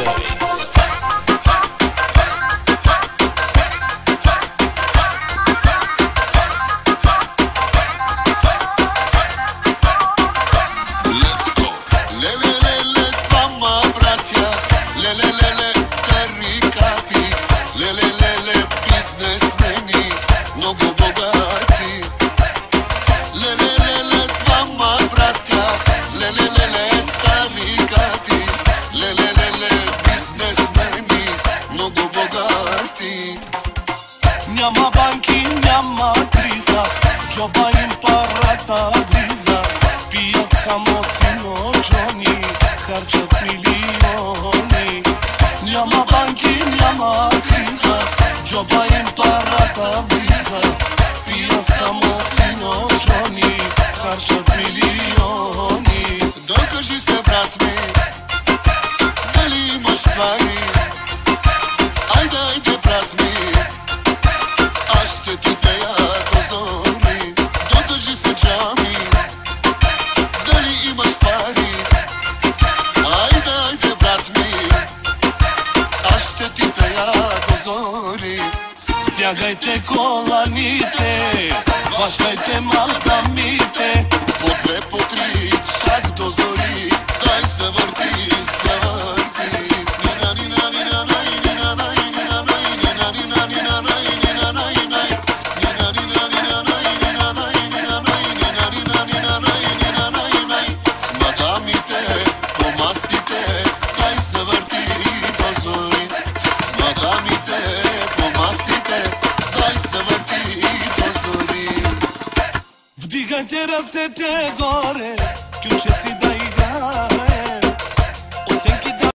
Boys. Няма банки, няма криза, джоба им парата влиза. Пият само сино Джони, харчат милиони. Няма банки, няма криза, джоба им парата влиза. Пият само сино Джони, харчат милиони. Докажи се, брат ми, дали имаш пари. Айде, айде, брат ми, аз ще ти пея до зори. Докажи се, джами, дали имаш пари. Айде, айде, брат ми, аз ще ти пея до зори. Стягайте коланите, хващайте мадамите. По две, по три, чак до зори. Дай се върти, се върти. С мадамите по масите, дай се върти до зори. С мадамите по масите, дай се върти до зори. Вдигайте ръцете горе, кючеци